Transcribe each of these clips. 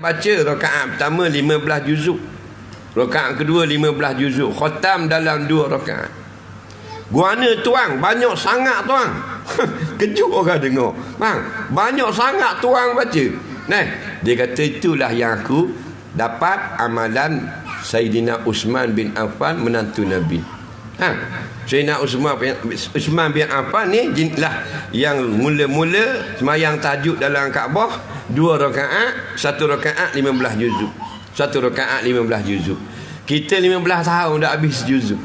Baca rakaat pertama 15 juzuk, rakaat kedua 15 juzuk, khatam dalam 2 rakaat. Guana tuang banyak sangat tuang. Kejut orang dengar. Bang, banyak sangat tuang baca. Nah, dia kata itulah yang aku dapat amalan Sayyidina Uthman bin Affan menantu Nabi. Sayyidina Uthman bin Affan ni lah yang mula-mula sembahyang tahajud dalam Kaabah 2 rakaat, 1 rakaat 15 juzuk. 1 rakaat 15 juzuk. Kita 15 tahun dah habis juzuk.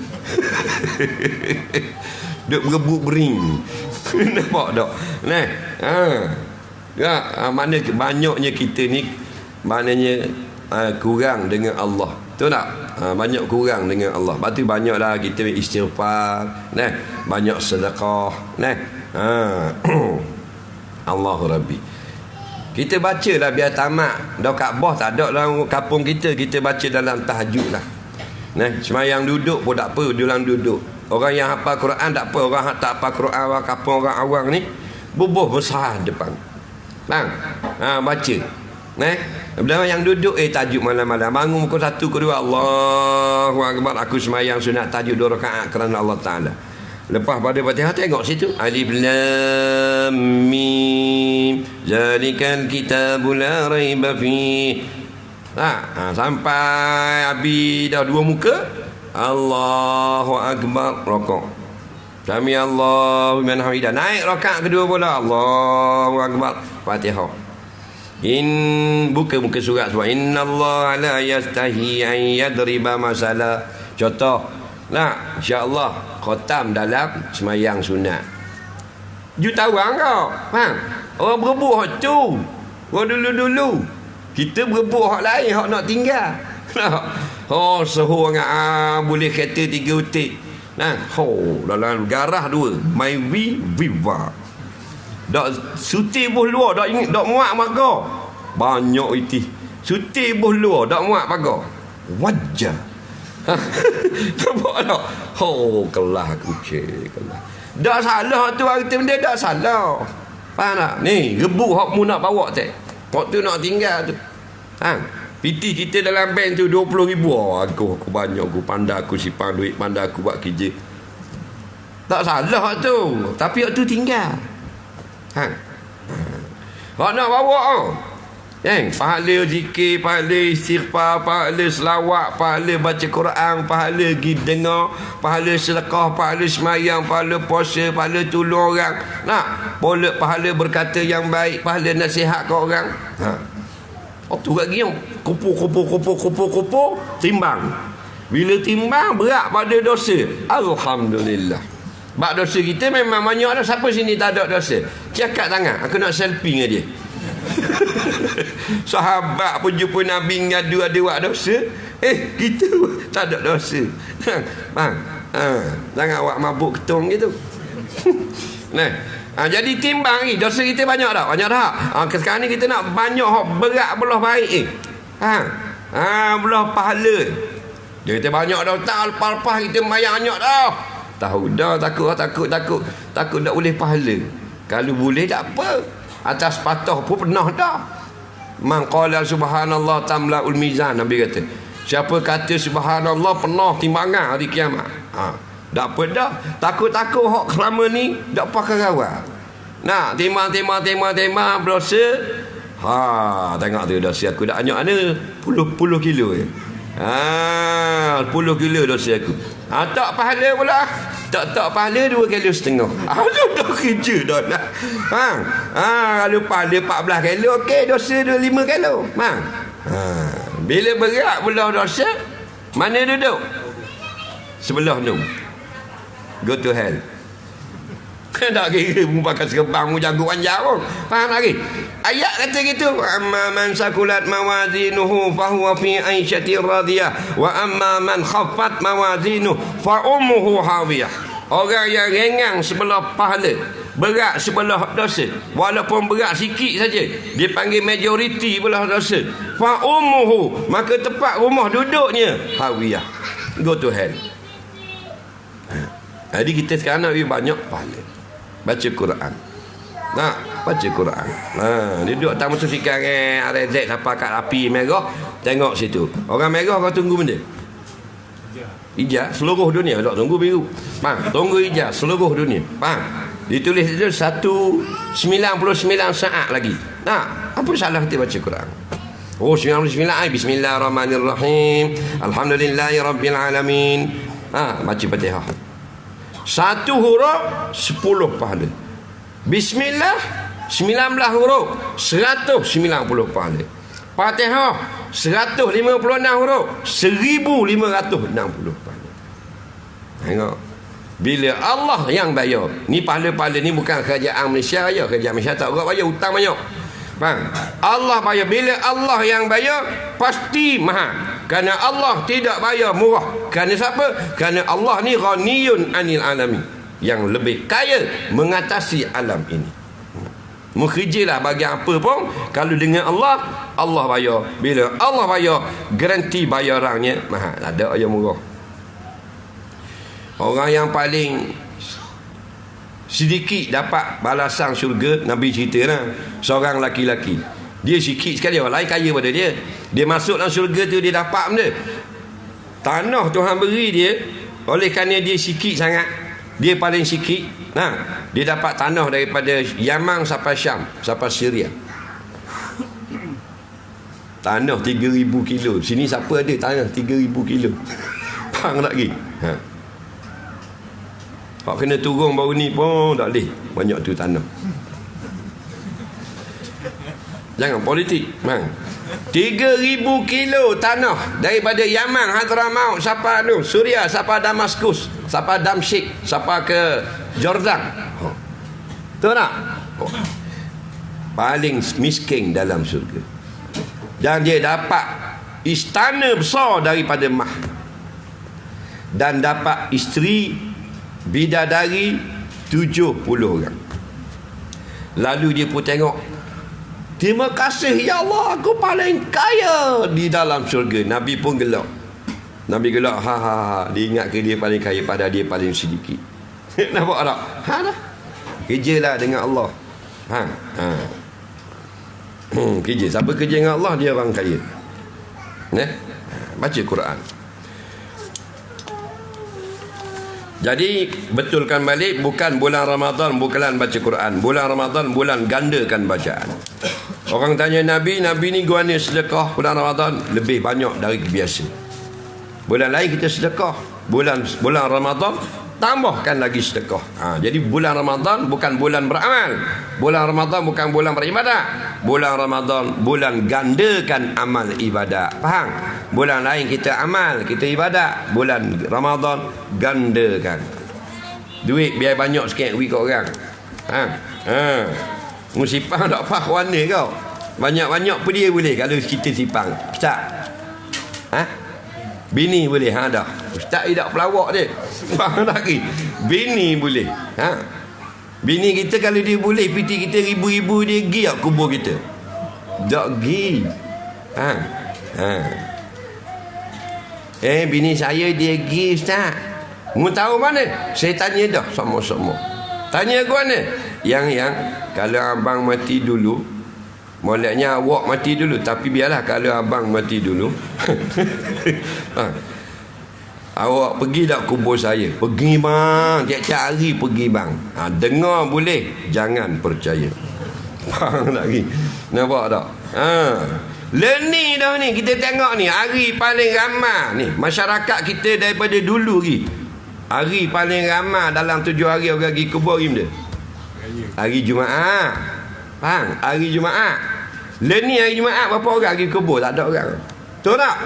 Duk berebut bering. Nampak tak? Nah. Ya, mana banyaknya kita ni maknanya kurang dengan Allah. Betul tak? Banyak kurang dengan Allah. Lepas tu banyaklah kita istighfar, nah, banyak sedekah, nah. Allahu Rabbi. Kita bacalah biar tamat. Dah Kaabah tak ada dalam kampung kita, kita baca dalam tahajud lah. Nah, semayang duduk pun tak apa, dalam duduk. Orang yang hafal Quran tak apa, orang yang tak hafal Quran, orang kampung, orang awang ni bubuh besar depan. Bang, baca. Nah, bila yang duduk tahajud malam-malam, bangun pukul 1 ke 2, Allahu Akbar, aku semayang sunat tahajud 2 rakaat kerana Allah Taala. Lepas pada Fatihah tengok situ, Alif Lam Mim zalikal kitabul la raiba fi. Sampai habis dah 2 muka, Allahu Akbar, rakaat. Sami Allahu liman hamidah. Naik rakaat kedua pula, Allahu Akbar, Fatihah. Buka muka surat sebab innallaha la yastahi an yadriba masala. Contoh, nah, insya-Allah khatam dalam semayang sunat. Jutawan kau, faham? Orang berebut hak tu. Orang dulu-dulu. Kita berebut hak lain, hak nak tinggal. Oh, sehu dengan boleh kereta 3 utik. Nah, dalam garah 2, my viva. Dak suti buh luar, dak ingat, dak muak maga. Banyak itu. Suti buh luar, dak muak pagar. Wajah. Nampak tak? Kelah kucing, kelah. Tak salah tu harta benda, tak salah. Faham tak? Ni, rebut hak mu nak bawa tak? Hak tu nak tinggal tu. PT kita dalam bank tu 20,000. Aku banyak, aku pandai, aku simpan duit, pandai aku buat kerja. Tak salah hak tu. Tapi hak tu tinggal. Hak nak bawa pahala zikir, pahala istighfar, pahala selawat, pahala baca Quran, pahala pergi dengar, pahala sedekah, pahala semayang, pahala puasa, pahala tolong orang, pahala berkata yang baik, pahala nasihat ke orang. Tu kat gini kupu timbang. Bila timbang berat pada dosa, alhamdulillah. Bak dosa kita memang banyak dah. Siapa sini tak ada dosa? Cakap tangan, aku nak selfie dengan dia. Sahabat pun jumpa Nabi ngadu ada buat dosa, kita tak ada dosa. Bang, jangan awak mabuk ketung gitu. Nah, jadi timbang ni dosa kita banyak tak? Banyak tak? Sekarang ni kita nak banyak berat belah baik belah pahala. Dia kata banyak dah, tak lepas-lepas kita bayar banyak dah. Tahu dah, takut tak boleh pahala. Kalau boleh tak apa. Atas patah pun pernah dah. Man qala subhanallah tamla'ul mizan, Nabi kata. Siapa kata subhanallah penuh timbangan hari kiamat. Tak apa dah. Takut-takut hak selama ni tak pakai kawal. Nah, tema berdosa. Tengok tu dosa aku dah banyak mana? Puluh kilo je. 10 kilo dosa aku. Tak pahala pula. Tak pahala 2,5 kilo. Dah kerja dah nak. Kalau pahala 14 kilo, okey, dosa 5 kilo. Bila berat pula dosa, mana duduk? Sebelah tu. Go to hell. Tak kira mu pakai serban, mu jago panjang pun. Faham lagi? Ayat kata gitu, amma man sakulat mawazinuhu fahuwa fi aisyatir radiyah wa amma man khaffat mawazinuhu fa ummuhu hawiyah. Orang yang ringan sebelah pahala, berat sebelah dosa, walaupun berat sikit saja, dia panggil majoriti belah dosa, fa ummuhu, maka tempat rumah duduknya hawiyah, go to hell. Jadi kita sekarang nak banyak pahala baca Quran. baca Quran. Dia duduk atas motosikal RZ sampai kat api merah, tengok situ. Orang merah kau tunggu benda. Hijau seluruh dunia, tak tunggu biru. Tunggu hijau seluruh dunia. Ditulis itu 199 saat lagi. Apa salah kita baca Quran? 99 Bismillahirrahmanirrahim. Alhamdulillahirabbil alamin. Baca Fatihah. Satu huruf 10 pahala. Bismillah 19 huruf 190 pahala. Fatihah 156 huruf 1560 pahala. Tengok. Bila Allah yang bayar. Ni pahala-pahala ni bukan kerajaan Malaysia ya. Kerajaan Malaysia tak berat bayar, hutang banyak. Allah bayar. Bila Allah yang bayar, pasti mahal. Kerana Allah tidak bayar murah. Kerana siapa? Kerana Allah ni ghaniyun anil alamin, yang lebih kaya mengatasi alam ini. Mengkerjalah bagi apa pun, kalau dengan Allah, Allah bayar. Bila Allah bayar, garanti bayarannya mahal. Ada yang murah. Orang yang paling sedikit dapat balasan syurga, Nabi cerita lah, seorang laki-laki, dia sikit sekali, orang lain kaya pada dia. Dia masuk dalam syurga tu, dia dapat benda. Tanah Tuhan beri dia, oleh kerana dia sikit sangat, dia paling sikit. Dia dapat tanah daripada Yaman sampai Syam, sampai Syria. Tanah 3,000 kilo. Sini siapa ada tanah 3,000 kilo? Faham tak lagi? Pak kena turun baru ni pun tak boleh. Banyak tu tanah. Jangan politik, 3,000 kilo tanah daripada Yaman, Hadramaut sampai Suria, sampai Damaskus, sampai Damsyik, sampai ke Jordan. Tahu tak? Paling miskin dalam syurga. Dan dia dapat istana besar daripada Mah. Dan dapat isteri bidadari 70 orang. Lalu dia pun tengok, terima kasih ya Allah, aku paling kaya di dalam syurga. Nabi pun gelak. Nabi gelak, dia ingat ke dia paling kaya, padahal dia paling sedikit. Nampak tak? Dah. Kerjalah dengan Allah. Kerja. Siapa kerja dengan Allah, dia orang kaya. Baca Quran. Jadi betulkan balik, bukan bulan Ramadan bukan baca Quran. Bulan Ramadan bulan gandakan bacaan. Orang tanya Nabi ni guana sedekah bulan Ramadan lebih banyak dari biasa. Bulan lain kita sedekah, bulan Ramadan tambahkan lagi sedekah. Jadi bulan Ramadan bukan bulan beramal. Bulan Ramadan bukan bulan beribadat. Bulan Ramadan bulan gandakan amal ibadat. Faham? Bulan lain kita amal, kita ibadat. Bulan Ramadan gandakan. Duit biar banyak sikit duit kat orang. Musipang tak apa warna kau. Banyak-banyak pun dia boleh kalau kita sipang. Ustaz. Bini boleh. Dah. Ustaz tidak pelawak dia. Faham tak lagi? Bini boleh. Bini kita kalau dia boleh piti kita ribu-ribu, dia pergi tak kubur kita? Tak pergi. Bini saya dia pergi Ustaz. Mu tahu mana? Saya tanya dah sama-sama. Tanya aku mana? Yang kalau abang mati dulu, moleknya awak mati dulu, tapi biarlah kalau abang mati dulu. Awak pergi tak kubur saya? Pergi bang, tiap-tiap hari pergi bang. Dengar boleh, jangan percaya. Faham lagi? Nampak tak? Ni dah ni, kita tengok ni, hari paling ramai ni masyarakat kita daripada dulu lagi. Hari paling ramai dalam 7 hari orang pergi kubur dia. Hari Jumaat. Faham? Hari Jumaat. Ni hari Jumaat berapa orang pergi kubur? Tak ada orang. Betul tak?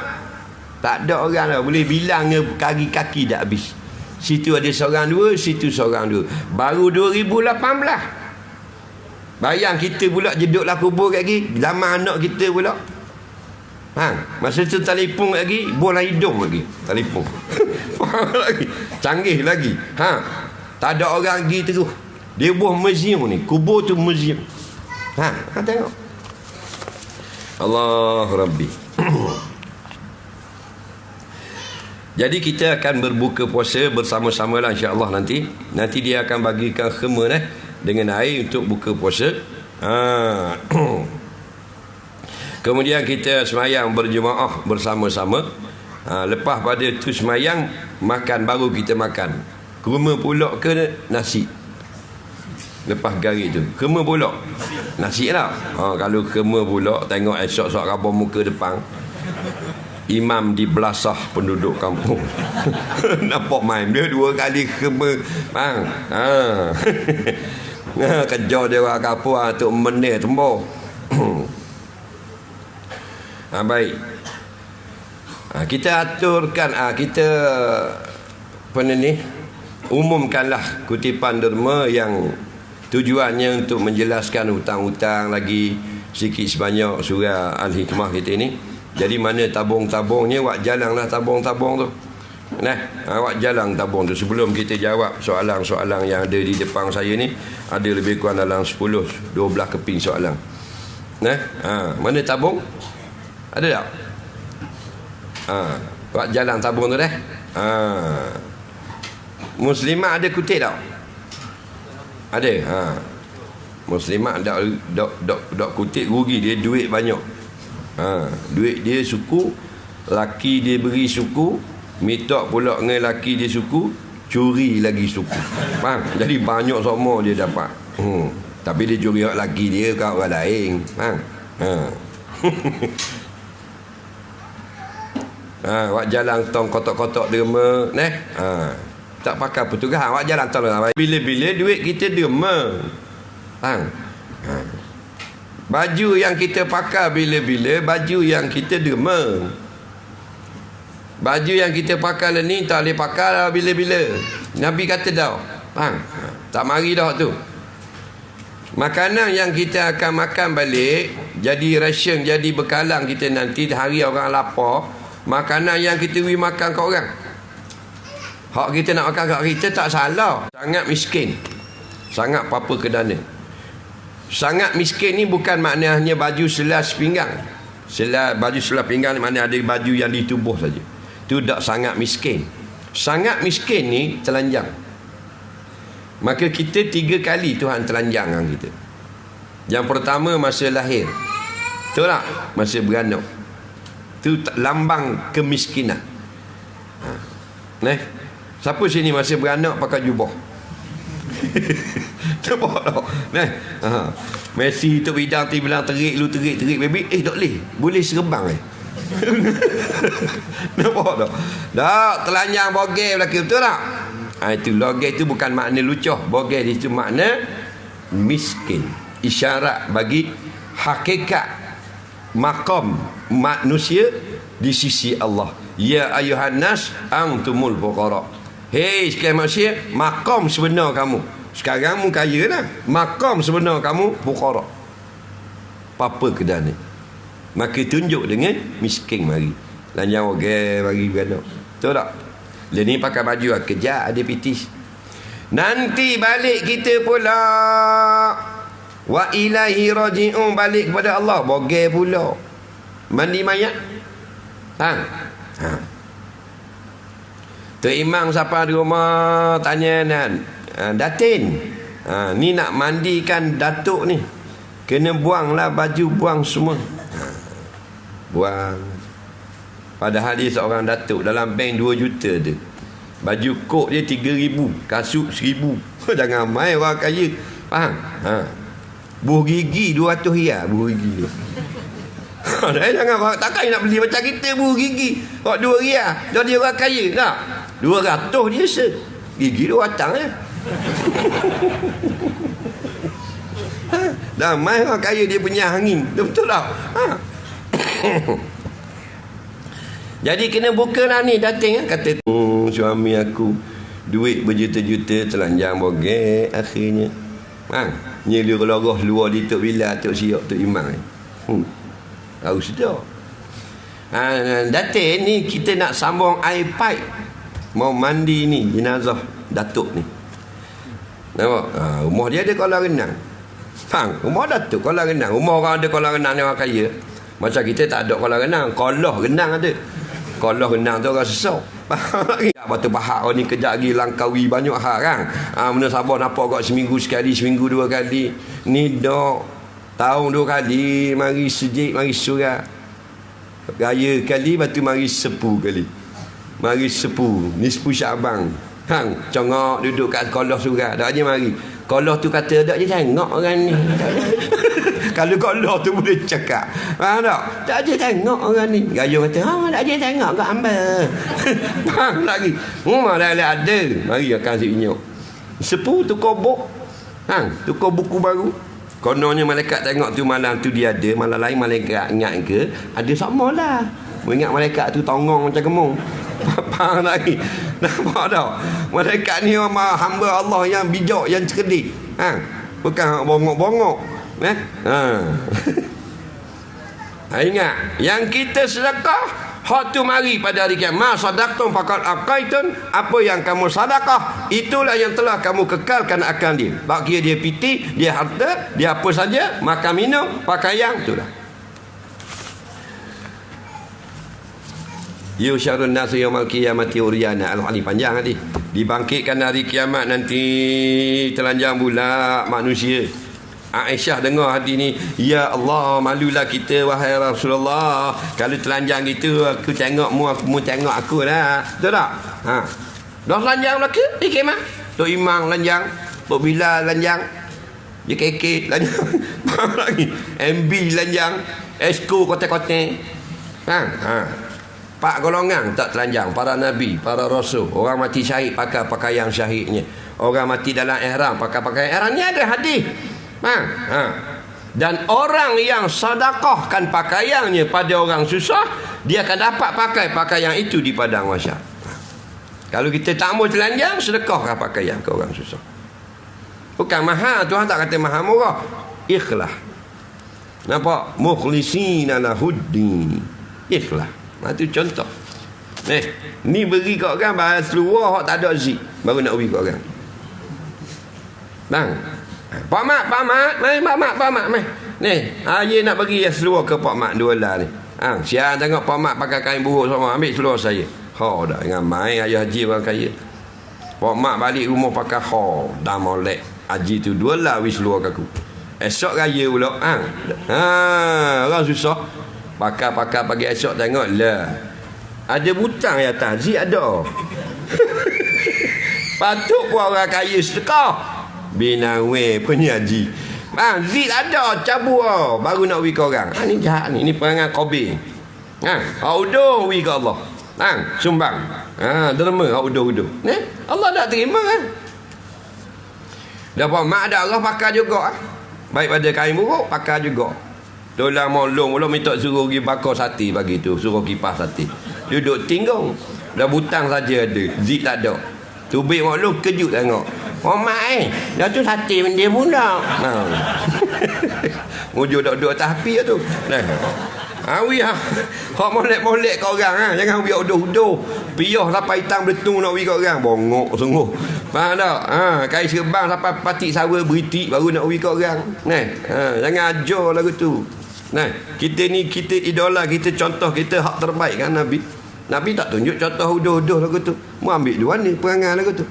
Tak ada orang dah. Boleh bilang kaki-kaki dah habis. Situ ada seorang dua, situ seorang dua. Baru 2018. Bayang kita pula jeduklah kubur lagi. Zaman anak kita pula. Masa tu telefon lagi, bola hidung lagi. Telefon. Faham lagi? Canggih lagi. Tak ada orang pergi terus. Dia buat museum ni. Kubur tu museum. Tengok. Allah Rabbi. Jadi kita akan berbuka puasa bersama-sama lah insya-Allah nanti. Nanti dia akan bagikan khema dengan air untuk buka puasa. Kemudian kita semayang berjemaah bersama-sama. Lepas pada tu semayang, makan, baru kita makan. Kurma pulak ke nasi? Lepas garik tu kurma pulak, nasi lah. Kalau kurma pulak, tengok esok-esok rabun muka depan, imam di belasah penduduk kampung. Nampak main dia 2 kali kurma, bang. Kejar dia orang kapur tu menir tembok. Baik. Kita aturkan, kita umumkanlah kutipan derma yang tujuannya untuk menjelaskan hutang-hutang lagi sikit sebanyak surah Al-Hikmah kita ni. Jadi mana tabung-tabungnya, wak jalanlah tabung-tabung tu. Awak jalan tabung tu. Sebelum kita jawab soalan-soalan yang ada di depan saya ni, ada lebih kurang dalam 10-12 keping soalan. Mana tabung? Ada tak? Awak jalan tabung tu dah. Muslimat ada kutip tak? Ada. Muslimat dok kutip, rugi dia, duit banyak. Duit dia suku, laki dia beri suku, mitok pula dengan laki dia suku, curi lagi suku. Faham? Jadi banyak semua dia dapat. Tapi dia curi laki dia kat orang lain. Faham? Awak jalan tong kotak-kotak derma tak pakai petugas, awak jalan tong bila-bila duit kita derma. Baju yang kita pakai bila-bila baju yang kita derma. Baju yang kita pakai ni tak boleh pakai bila-bila. Nabi kata dah, tak mari dah tu. Makanan yang kita akan makan balik jadi ration, jadi bekalan kita nanti hari orang lapar. Makanan yang kita beri makan kat orang, hak kita nak makan kat kita tak salah. Sangat miskin, sangat apa kedana. Sangat miskin ni bukan maknanya baju selas pinggang. Baju selas pinggang ni maknanya ada baju yang ditubuh saja. Itu tak sangat miskin. Sangat miskin ni telanjang. Maka kita 3 kali Tuhan telanjang dengan kita. Yang pertama masa lahir, betul tak? Masa beranak. Itu lambang kemiskinan. Siapa sini masa beranak pakai jubah? Nampak tak? Messi tu bidang tu bilang terik, lu terik baby. Tak boleh. Boleh serebang Nampak tak? Tak, telanjang bogel belakang, betul tak? Itu logel tu bukan makna lucuh. Bogel itu makna miskin. Isyarat bagi hakikat maqam manusia di sisi Allah. Ya ayuhan nas antumul fuqara. Hei sekalian manusia, maqam sebenar kamu. Sekarang mu kaya lah. Maqam sebenar kamu fuqara. Apa kedana? Maka tunjuk dengan miskin mari. Lanjang orang bagi beranak. Betul tak? Dia ni pakai baju kejap ada pitis. Nanti balik kita pula. Wa ilaihi raji'un, balik kepada Allah. Bogel pula. Mandi mayat. Tu imam siapa di rumah tanya Datin, ni nak mandikan datuk ni, kena buanglah baju, buang semua. Buang. Padahal dia seorang datuk, dalam bank 2 juta tu. Baju kok dia 3,000, kasut 1,000. Jangan main orang kaya. Faham? Buh gigi 200 riyal buh gigi tu. Jangan takkan nak beli macam kita buh gigi. Kok 2 riyal. Dah dia orang kaya tak? 200 dia gigi 2 batang dah main orang kaya dia punya angin. Betul tak? Jadi kena buka lah ni dating kata suami aku duit berjuta-juta telanjang bogel akhirnya. Dia loroh luar di tok bila tok siap tok imam ni. Tahu sudah. Datin ni kita nak sambung air pipe. Mau mandi ni jenazah datuk ni. Nampak? Rumah dia ada kolam renang. Rumah datuk kolam renang. Rumah orang ada kolam renang ni orang kaya. Macam kita tak ada kolam renang. Kolah renang ada. Kalau renang tu orang sesak. Batu Pahat ni kejap lagi langkawi banyak hal kan. Benda Sabah nampak kat seminggu sekali, seminggu 2 kali. Ni dak tahun 2 kali mari sejik, mari surat. Raya kali, batu mari sepu kali. Mari sepu, ni sepu Syabang. Hang congok duduk kat sekolah surat. Dak je mari. Kalau tu kata dak je tengok orang ni. Kalau kolor tu boleh cakap. Faham tak? Tak je tengok orang ni. Gayung kata, tak je tengok kat hamba. Faham lagi. Rumah dah ada. Mari akan si inyok. Sepu tukar buk. Tukar buku baru. Kononnya malaikat tengok tu malam tu dia ada. Malam lain malaikat ingat ke? Ada sama lah. Mengingat malaikat tu tongong macam gemung. Faham lagi. Nampak tak? Malaikat ni hamba Allah yang bijak, yang cerdik. Bukan bongok-bongok. Ingat, yang kita sedekah hak tu mari pada hari kiamat. Sadaqtum faqad aqaitun, apa yang kamu sedekah itulah yang telah kamu kekalkan akan dia. Bagi dia piti, dia harta, dia apa saja, makan minum, pakaian, itulah. Yusyarun nasu yaumal qiyamati uryana. Al-Hadis panjang tadi. Dibangkitkan hari kiamat nanti telanjang pula manusia. Aisyah dengar hadis ni, ya Allah, malulah kita wahai Rasulullah. Kalau telanjang gitu aku tengok mu tengok aku dah. Betul tak? Dah telanjang belaka kiamat. Tok Imam telanjang, Tok Bilal telanjang, JKK telanjang. Lagi MB telanjang, Esko kote-kote. Pak golongan tak telanjang, para nabi, para rasul. Orang mati syahid pakai pakaian syahidnya. Orang mati dalam ihram pakai pakaian ihram. Ni ada hadis. Dan orang yang sedekahkan pakaiannya pada orang susah, dia akan dapat pakai pakaian itu di padang mahsyar. Kalau kita tak mau telanjang, sedekahkan pakaian ke orang susah. Bukan mahal, Tuhan tak kata mahal murah. Ikhlas. Nampak? Mukhlisina lahuddin. Ikhlas. Itu contoh. Ni beri kat orang bahas luar tak ada zik, baru nak beri kat orang. Bang, Pak Mak, mari Pak Mak, mari. Ni, saya nak bagi seluar ke Pak Mak $2 ni. Siang tengok Pak Mak pakai kain buruk sama, ambil seluar saya. Dah dengan main ayah haji orang kaya. Pak Mak balik rumah pakai dah molek. Haji tu $2 wis seluar aku. Esok raya pula. Orang susah. Pakai pagi esok tengok lah. Ada butang ya atas. Zik ada. Patut pun orang kaya sedekah. Binawe punya haji. Zik ada cabur baru nak wi ke orang. Ni jahat ni. Ni perangai kobe. Audo wi ke Allah. Sumbang. Derma audo. Allah tak terima kan. Dapat mak ada Allah pakai juga. Baik pada kain buruk pakai juga. Dolar molong minta suruh pergi bakar sate pagi tu, suruh kipas sate. Duduk tinggung. Dah butang saja ada. Zik tak ada. Tubik maklum kejut tengok. Mak dah tu sate dia pula. Mujur duduk atas api tu. Awi hak molek-molek kat orang jangan wi uduh-uduh. Piyah sampai hitam beletung nak wi kat orang. Bongok sungguh. Faham tak? Kai serbang sampai patik sawa beritik baru nak wi kat orang. Jangan ajar lagu tu. Kita ni, kita idola, kita contoh, kita hak terbaik kan Nabi. Nabi tak tunjuk contoh uduh-uduh lagu tu. Mu ambil dua ni perangai lagu tu.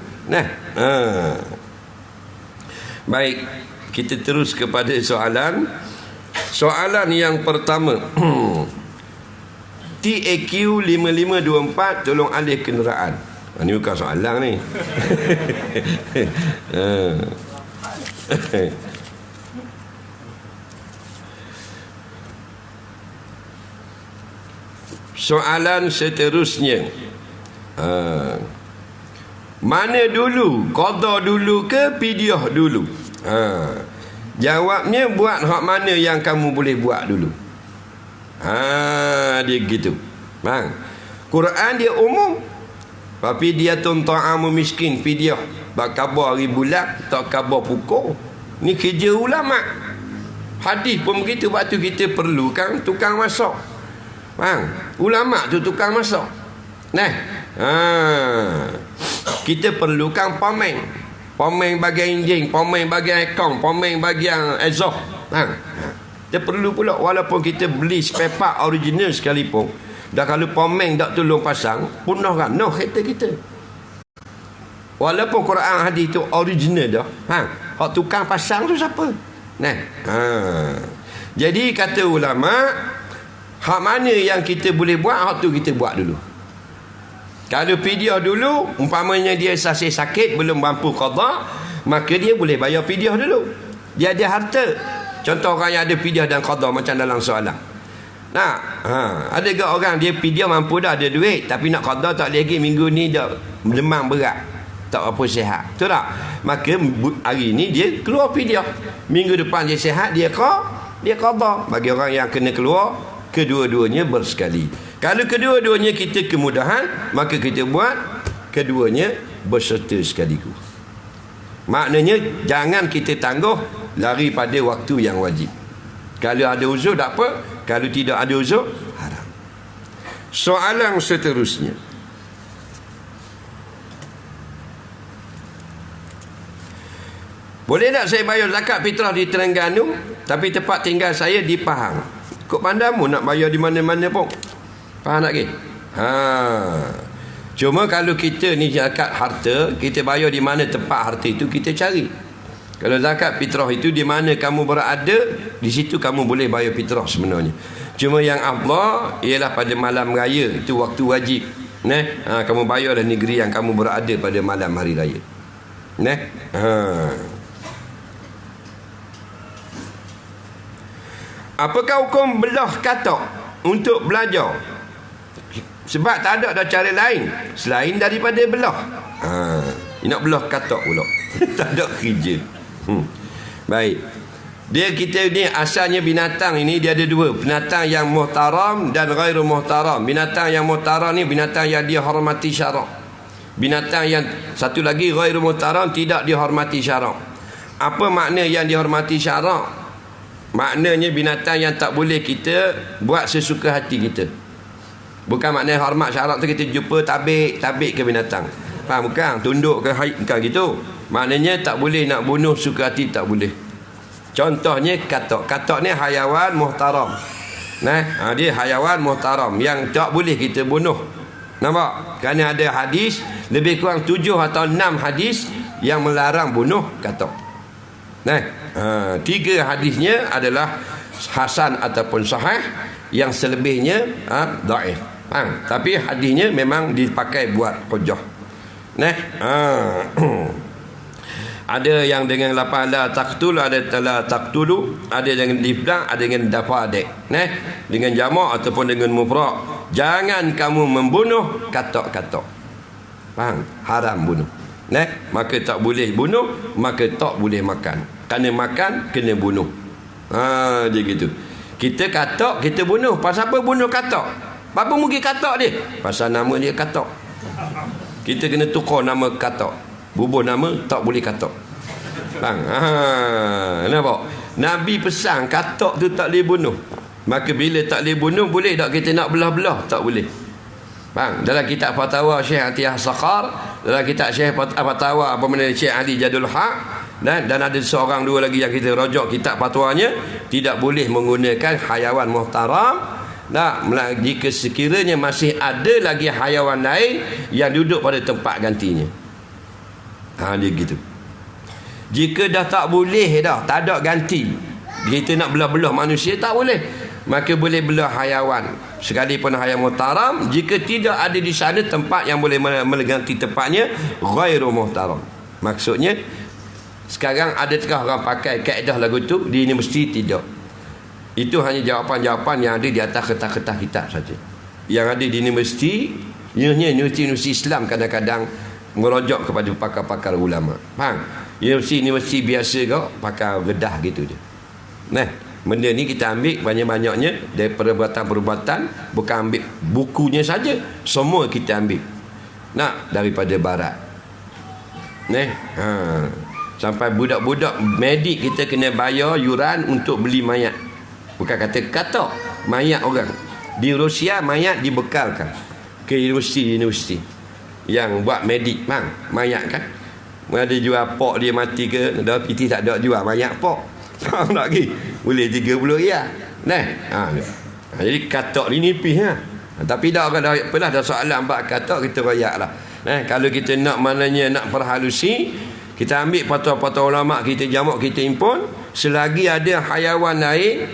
Baik, kita terus kepada soalan. Soalan yang pertama. TAQ 5524 tolong alih kenderaan. Ini bukan soalan ni. Soalan seterusnya. Mana dulu? Qada dulu ke fidyah dulu? Jawabnya buat hak mana yang kamu boleh buat dulu. Dia gitu. Bang. Quran dia umum. Tapi dia ta'amu miskin fidyah. Bak khabar hari bulan, tak khabar pukul. Ni kerja ulama. Hadis pun begitu. Waktu kita perlukan tukang masak. Bang, ulama tu tukang masak. Kita perlukan pemain. Pemain bagian enjin, pemain bagian akaun, pemain bagian exhaust. Kita perlu pula walaupun kita beli spare part original sekalipun. Dah kalau pomeng tak tolong pasang, punah kan noh kereta kita. Walaupun Quran hadis tu original dah. Hak tukang pasang tu siapa? Nah. Jadi kata ulama, hak mana yang kita boleh buat, hak tu kita buat dulu. Kalau fidyah dulu, umpamanya dia sakit belum mampu qada, maka dia boleh bayar fidyah dulu. Dia ada harta. Contoh orang yang ada fidyah dan qada macam dalam soalan. Ada ke orang dia fidyah mampu dah, ada duit, tapi nak qada tak lagi, minggu ni dah demam berat, tak apa sihat. Betul tak? Maka hari ni dia keluar fidyah. Minggu depan dia sihat, dia qada. Bagi orang yang kena keluar, kedua-duanya bersekali. Kalau kedua-duanya kita kemudahan, maka kita buat keduanya berserta sekaligus. Maknanya jangan kita tangguh lari pada waktu yang wajib. Kalau ada uzur tak apa, kalau tidak ada uzur haram. Soalan seterusnya, boleh tak saya bayar zakat fitrah di Terengganu tapi tempat tinggal saya di Pahang? Kok pandamu nak bayar di mana-mana pun? Faham tak ke? Cuma kalau kita ni zakat harta, kita bayar di mana tempat harta itu kita cari. Kalau zakat fitrah itu di mana kamu berada, di situ kamu boleh bayar fitrah sebenarnya. Cuma yang Allah ialah pada malam raya, itu waktu wajib. Kamu bayar di negeri yang kamu berada pada malam hari raya. Apakah hukum belah katak untuk belajar? Sebab tak ada cara lain selain daripada belah. Nak belah katak pula. Tak ada kerja. Baik. Kita ni asalnya binatang ini dia ada dua. Binatang yang muhtaram dan ghairu muhtaram. Binatang yang muhtaram ni binatang yang dihormati syarak. Binatang yang satu lagi ghairu muhtaram, tidak dihormati syarak. Apa makna yang dihormati syarak? Maknanya binatang yang tak boleh kita buat sesuka hati kita. Bukan maknanya hormat syarak tu kita jumpa tabik ke binatang. Faham bukan? Tunduk ke haid, bukan gitu. Maknanya tak boleh nak bunuh suka hati, tak boleh. Contohnya katak. Katak ni hayawan muhtaram. Dia hayawan muhtaram yang tak boleh kita bunuh. Nampak? Kerana ada hadis, lebih kurang 7 atau 6 hadis yang melarang bunuh katak. 3 hadisnya adalah hasan ataupun sahih, yang selebihnya dhaif. Tapi hadisnya memang dipakai buat hujah. Ada yang dengan lapan la taqtul, ada la taqtulu, ada dengan diflang, ada dengan dafadek. Dengan jamak ataupun dengan mufrad. Jangan kamu membunuh katak-katak. Faham? Haram bunuh. Maka tak boleh bunuh, maka tak boleh makan. Kerana makan kena bunuh. Dia gitu. Kita katak, kita bunuh. Pasal apa bunuh katak? Apa mungkin katak dia? Pasal nama dia katak. Kita kena tukar nama katak. Bubuh nama, tak boleh katak. Bang, nampak? Nabi pesan katak tu tak boleh bunuh. Maka bila tak boleh bunuh, boleh tak kita nak belah-belah? Tak boleh. Bang, dalam kitab fatwa Syekh Atiyah Saqar, dalam kitab Syekh fatwa Syekh Ali Jadul Haq, dan ada seorang dua lagi yang kita rojok kitab fatwanya, tidak boleh menggunakan hayawan muhtaram. Jika sekiranya masih ada lagi hayawan lain yang duduk pada tempat gantinya. Dia gitu. Jika dah tak boleh dah, tak ada ganti, kita nak belah-belah manusia, tak boleh. Maka boleh belah hayawan, sekalipun hayawan muhtaram, jika tidak ada di sana tempat yang boleh mengganti tempatnya ghairu muhtaram. Maksudnya, sekarang adakah orang pakai kaedah lagu tu di universiti? Tidak. Itu hanya jawapan-jawapan yang ada di atas kertas-kertas kitab saja. Yang ada di universiti Islam kadang-kadang merojok kepada pakar-pakar ulama. Faham? Universiti biasa kau pakai gedah gitu je. Benda ni kita ambil banyak-banyaknya dari perbuatan-perbuatan, bukan ambil bukunya saja, semua kita ambil. Daripada barat. Sampai budak-budak medik kita kena bayar yuran untuk beli mayat. Bukan kata katak, mayat orang. Di Rusia mayat dibekalkan ke universiti yang buat medik, mayat kan. Ada jual pok dia mati ke, dah PT tak ada jual mayat pok. Faham tak lagi? Boleh 30 riyal. Jadi katak ni nipis Tapi dah apalah, dah soalan bab kata kita royak lah. Kalau kita nak maknanya nak perhalusi, kita ambil patah-patah ulama, kita jamak, kita impun. Selagi ada hayawan lain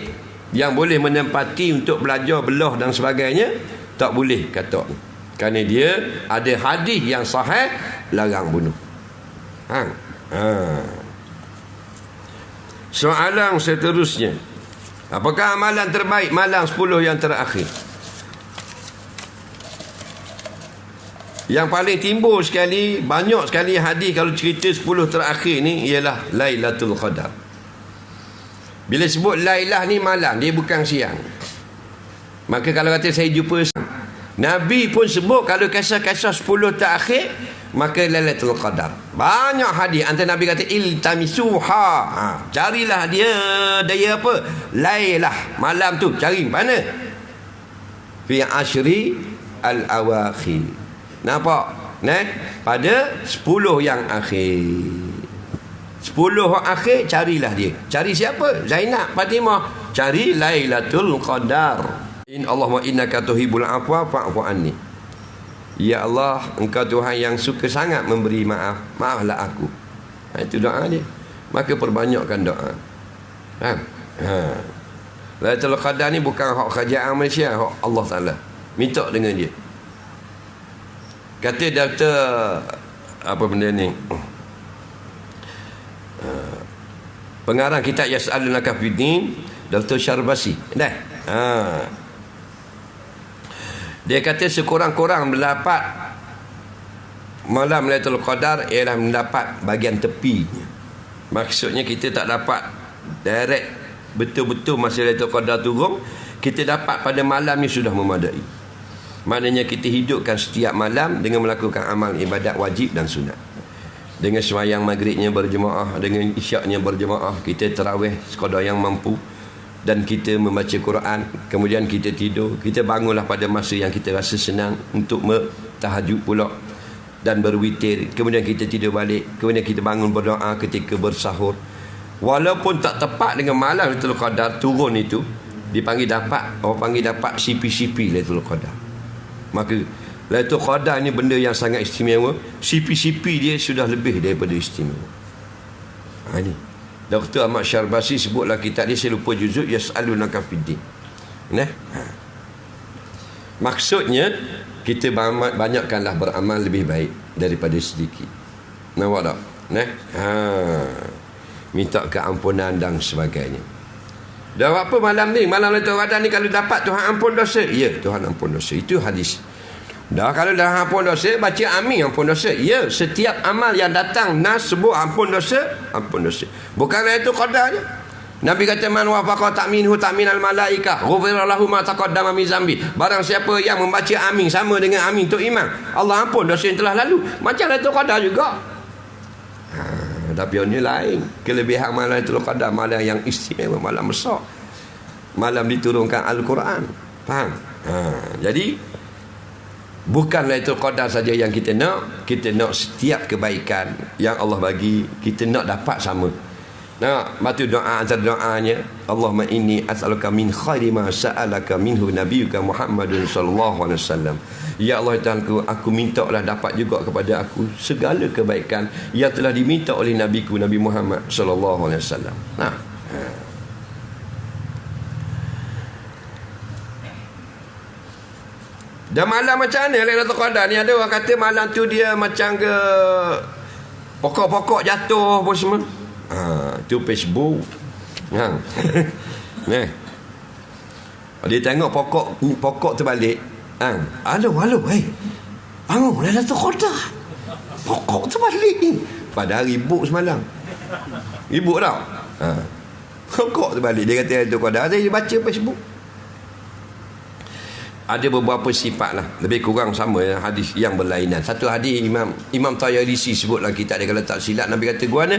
yang boleh menempati untuk belajar belah dan sebagainya, tak boleh kata. Kerana dia ada hadis yang sahih larang bunuh. Soalan seterusnya, apakah amalan terbaik malam 10 yang terakhir? Yang paling timbul sekali, banyak sekali hadis kalau cerita 10 terakhir ni ialah Lailatul Qadar. Bila sebut Lailah ni malam, dia bukan siang. Maka kalau kata saya jumpa Nabi pun sebut kalau kisah-kisah 10 terakhir, maka Lailatul Qadar. Banyak hadis antara Nabi kata iltamisuha, carilah dia apa? Lailah, malam tu cari mana? Fi ashri al-awakhir. Nampak? Pada 10 yang akhir. 10 akhir carilah dia. Cari siapa? Zainab, Fatimah. Cari Lailatul Qadar. Allahumma innaka tuhibbul afwa fa'fu anni. Ya Allah, engkau Tuhan yang suka sangat memberi maaf, maaflah aku. Itu doa dia. Maka perbanyakkan doa. Lailatul Qadar ni bukan hak kerajaan Malaysia, hak Allah Taala. Minta dengan dia. Kata Dr. apa benda ni, pengarang kitab Yas'alunaka Fiddin, Dr. Syarbasi. Dia kata sekurang-kurang mendapat malam Lailatul Qadar ialah mendapat bahagian tepinya. Maksudnya kita tak dapat direct betul-betul masa Lailatul Qadar turun, kita dapat pada malam ni sudah memadai. Maknanya kita hidupkan setiap malam dengan melakukan amal ibadat wajib dan sunat. Dengan sembahyang maghribnya berjemaah, dengan isyaknya berjemaah, kita tarawih sekadar yang mampu, dan kita membaca Quran. Kemudian kita tidur, kita bangunlah pada masa yang kita rasa senang untuk tahajud pula dan berwitir. Kemudian kita tidur balik, kemudian kita bangun berdoa ketika bersahur. Walaupun tak tepat dengan malam Lailatul Qadar turun itu, dipanggil dapat, orang panggil dapat CP-CP Lailatul Qadar. Maka Lailatul Qadar ni benda yang sangat istimewa. CP-CP dia sudah lebih daripada istimewa. Ni Dr. Ahmad Syarbasi sebutlah kitab dia, saya lupa juzuk, Yas'alunaka Fiddin. Maksudnya kita banyakkanlah beramal lebih baik daripada sedikit. Nampak tak? Minta keampunan dan sebagainya. Dah apa malam ni? Malam Lailatul Qadar ni kalau dapat Tuhan ampun dosa. Ya, Tuhan ampun dosa. Itu hadis. Dah kalau dah ampun dosa, baca amin ampun dosa. Ya, setiap amal yang datang nas sebut ampun dosa, ampun dosa. Bukan Lailatul Qadar je. Nabi kata man wafaqa ta'minhu ta'minal malaikah, ghufira lahu ma taqaddama min zambi. Barang siapa yang membaca amin sama dengan amin untuk imam, Allah ampun dosa yang telah lalu. Macam Lailatul Qadar juga. Tapi ini lain. Kelebihan malam Lailatul Qadar, malam yang istimewa, malam besar, malam diturunkan Al-Quran. Faham? Jadi bukan Lailatul Qadar saja yang kita nak setiap kebaikan yang Allah bagi, kita nak dapat sama. Batu doa, antara doanya, Allahumma inni as'aluka min khairi ma sa'alaka minhu nabiyyuka Muhammadun sallallahu alaihi wasallam. Ya Allah Tuhanku, aku mintalah dapat juga kepada aku segala kebaikan yang telah diminta oleh nabiku Nabi Muhammad sallallahu alaihi wasallam. Dan malam macam mana Lailatul Qadar ni? Ada orang kata malam tu dia macam ke pokok-pokok jatuh apa semua. Tu Facebook. Dia tengok pokok terbalik. Halo, bangun Lailatul Qadar. Pokok terbalik ni. Padahal ribut semalam. Ribut tau. Pokok terbalik. Dia kata Lailatul Qadar. Saya baca Facebook. Ada beberapa sifat lah, lebih kurang sama hadis yang berlainan. Satu hadis Imam Tayalisi sebutlah kita ada, kalau tak silap Nabi kata guana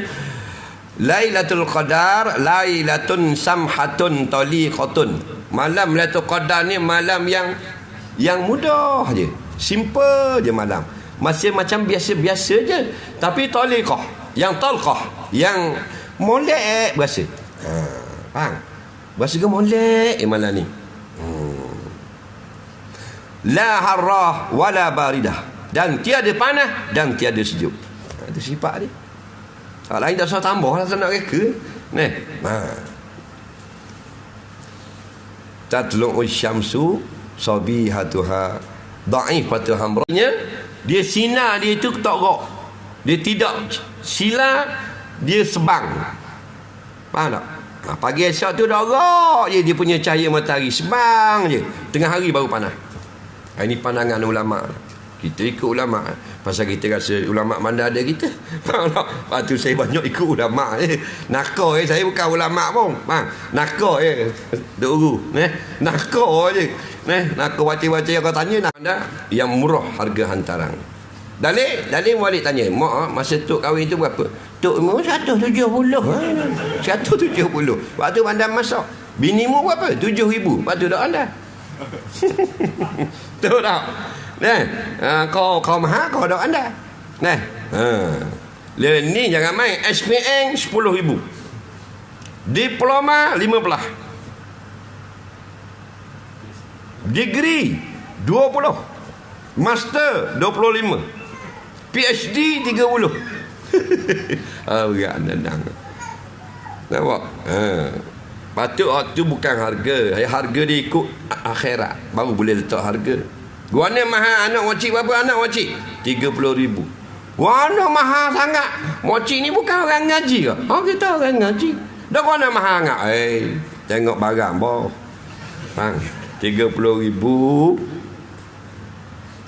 Lailatul Qadar lailatun samhatun taliqatun. Malam Lailatul Qadar ni malam yang mudah je, simple je malam. Masih macam biasa-biasa je, tapi taliqah, yang talqah, yang molek berasa. Faham? Berasa ke molek malam ni. La harrah wala baridah. Dan tiada panas dan tiada sejuk. Itu sifat dia. Hal lain tak usah tambah lah, nak reka. Tatlu'u syamsu sabihatuha da'ifatu hamranya. Dia sinar dia itu ketok-kok. Dia tidak silar, dia sebang. Faham tak? Pagi esok tu dorok je dia punya cahaya matahari, sebang je. Tengah hari baru panas. Ini pandangan ulama. Kita ikut ulama pasal kita rasa ulama mana ada kita. Faham tak? Lepas tu saya banyak ikut ulama nakal saya bukan ulama pun. Nakal duk guru nakal je. Nakal baca-baca yang kau tanya nak yang murah harga hantaran. Dalil Walid tanya, mak masa tok kahwin tu berapa? Tok mu 170. 170. Waktu anda masak. Bini mu berapa? 7,000. Waktu dak anda. Tahu tak? Kau mahal, kau dak anda. Ni jangan main. SPM 10,000. Diploma 15. Degree 20. Master 25. PhD 30. Berat nandang. Nampak? Patut tu bukan harga. Harga dia ikut akhirat. Baru boleh letak harga. Guana mahal anak wacik berapa anak wacik? 30,000. Guana mahal sangat. Wacik ni bukan orang ngaji ke? Kita orang ngaji. Dah guana mahal sangat. Tengok barang boh. 30,000.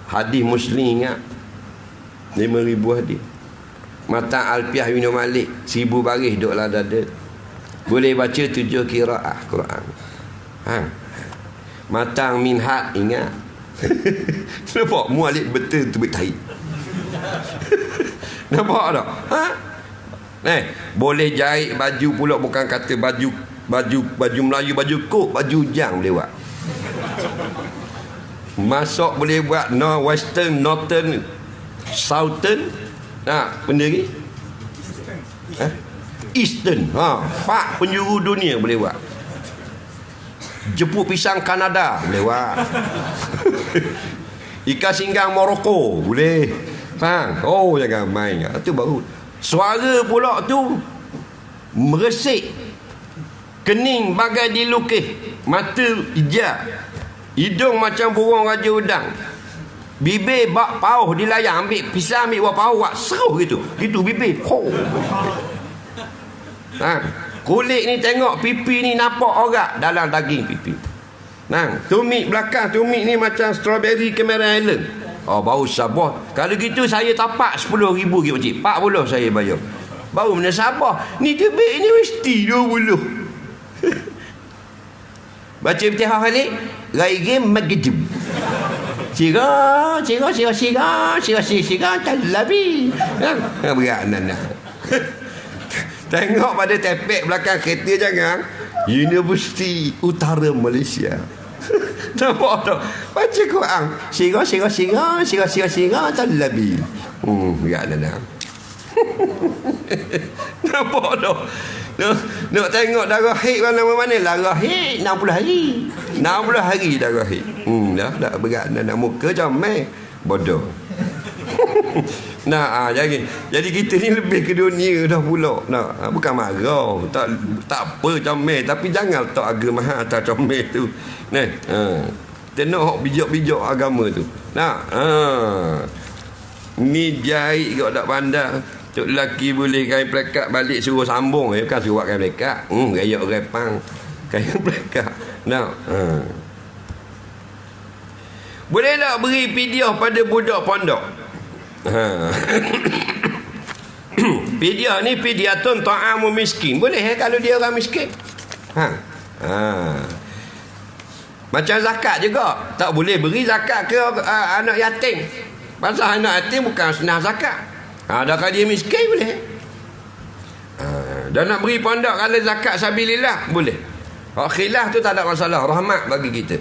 Hadis Muslim ingat. 5,000 hadis. Mata Alfiah Ibn Malik 1,000 baris duduklah dada. Boleh baca 7 qiraah Quran. Matang Minhat ingat. Nampak mualif betul tu bertahi. Nampak tak? Boleh jahit baju pula, bukan kata baju Melayu, baju kok, baju jang boleh buat. Masak boleh buat western, northern, southern. Benda ni eastern. Pak penjuru dunia boleh buat. Jeput pisang Kanada boleh buat. Ikan singgang Morocco boleh. Jangan main. Itu baru. Suara pula tu meresik. Kening bagai dilukis. Mata hijau. Hidung macam burung raja udang. Bibir bak pauh dilayang. Ambil pisang, ambil buah pauh, buat seruh gitu. Gitu bibir. Kulit ni tengok pipi ni nampak orak dalam daging pipi. Tumit belakang, tumit ni macam strawberry Cameron Island. Bau sabah. Kalau gitu saya tapak 10,000 gitu pakcik. 40 saya bayar. Baru mana sabah. Ni tebik ni mesti 20. Baca Fatihah balik. Ghairi maghdub. Sira talabi. Berat nana. Tengok pada tepek belakang kereta jangan. Universiti Utara Malaysia. Nampak tak? Baca Quran. Sira talabi. Berat nana. Nampak tak? Nak tengok darah haid mana-mana. Darah haid 60 hari. 60 hari darah haid. Dah berat nak muka comel. Bodoh. Jadi kita ni lebih ke dunia dah pula. Bukan marah. Tak apa comel, tapi jangan letak harga mahal atas comel tu. Kita nak bijak-bijak agama tu. Ni jahit kau tak pandang. Tok lelaki boleh kain pelekat balik suruh sambung. Bukan suruh kain pelekat. Gaya orang pang. Kain pelekat. Boleh tak beri pidyah pada budak pondok? Pidyah ni pidyatun ta'amu miskin. Boleh kalau dia orang miskin? Macam zakat juga. Tak boleh beri zakat ke anak yatim. Pasal anak yatim bukan senang zakat. Dah kalau dia miskin boleh. Dan nak beri pondok kalau zakat sabilillah boleh. Khilaf tu tak ada masalah. Rahmat bagi kita.